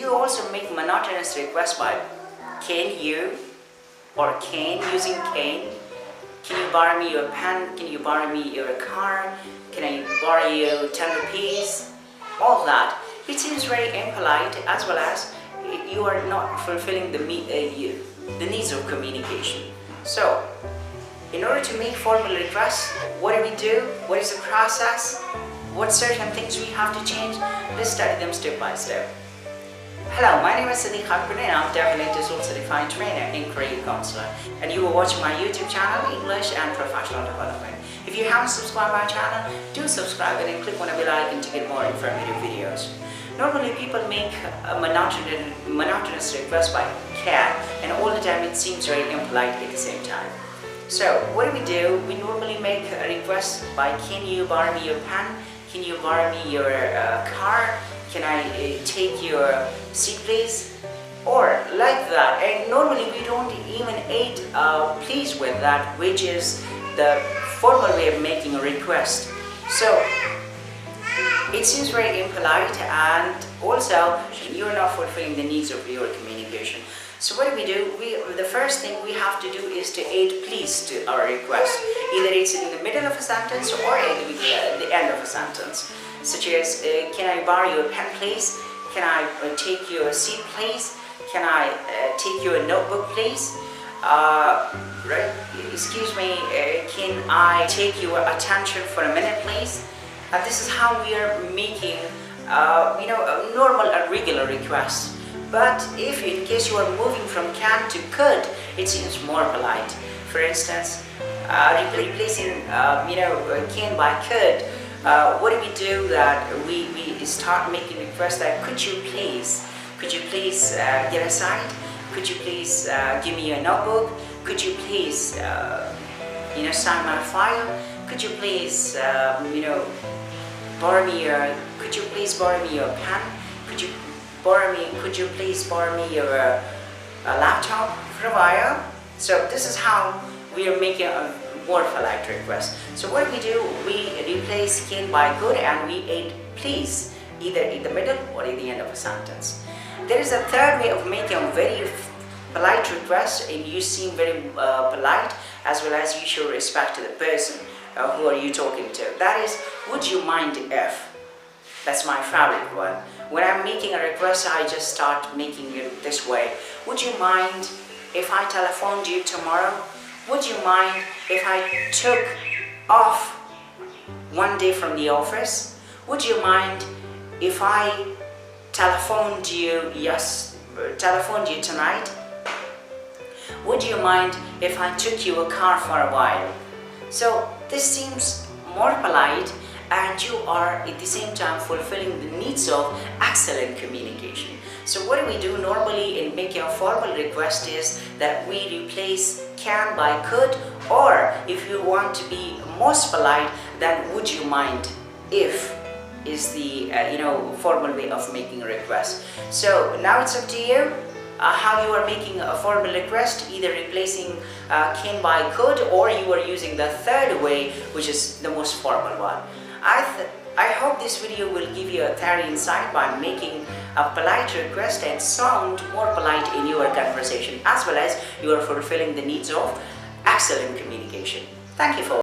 you also make monotonous requests by can you or can, using can? Can you borrow me your pen? Can you borrow me your car? Can I borrow you 10 rupees? All that. It seems very impolite, as well as you are not fulfilling the needs of communication. So, in order to make formal requests, what do we do? What is the process? What certain things we have to change? Let's study them step by step. Hello, my name is Sadiq and I'm definitely a certified trainer in career counselor, and you are watching my YouTube channel, English and Professional Development. If you haven't subscribed my channel, do subscribe and click on the bell icon to get more informative videos. Normally people make a monotonous request by can, and all the time it seems very impolite at the same time. So what do? We normally make a request by can you borrow me your pen? Can you borrow me your car? Can I take your seat please? Or like that. And normally we don't even add please with that, which is the formal way of making a request. So it seems very impolite, and also you're not fulfilling the needs of your communication. So what do? The first thing we have to do is to add please to our request. Either it's in the middle of a sentence or at the end of a sentence. Such as, can I borrow your pen please? Can I take your seat please? Can I take your notebook please? Right? Excuse me, can I take your attention for a minute please? This is how we are making a normal and regular request. But if in case you are moving from can to could, it seems more polite. For instance, replacing can by could, what do? That we start making requests that could you please get aside? Could you please give me your notebook? Could you please sign my file? Could you please borrow me your? Could you please borrow me your pen? Could you please borrow me your laptop for a while? So this is how we are making a more polite request. So what do? We replace can by could and we add please either in the middle or in the end of a sentence. There is a third way of making a very polite request, and you seem very polite, as well as you show respect to the person who are you talking to. That is, would you mind if? That's my favorite one. When I'm making a request, I just start making it this way. Would you mind if I telephoned you tomorrow? Would you mind if I took off one day from the office? Would you mind if I telephoned you tonight? Would you mind if I took you a car for a while? So this seems more polite, and you are at the same time fulfilling the needs of excellent communication. So what do? Normally in making a formal request is that we replace can by could, or if you want to be most polite, then would you mind if is the formal way of making a request. So now it's up to you how you are making a formal request, either replacing can by could, or you are using the third way, which is the most formal one. I hope this video will give you a thorough insight by making a polite request and sound more polite in your conversation, as well as you are fulfilling the needs of excellent communication. Thank you for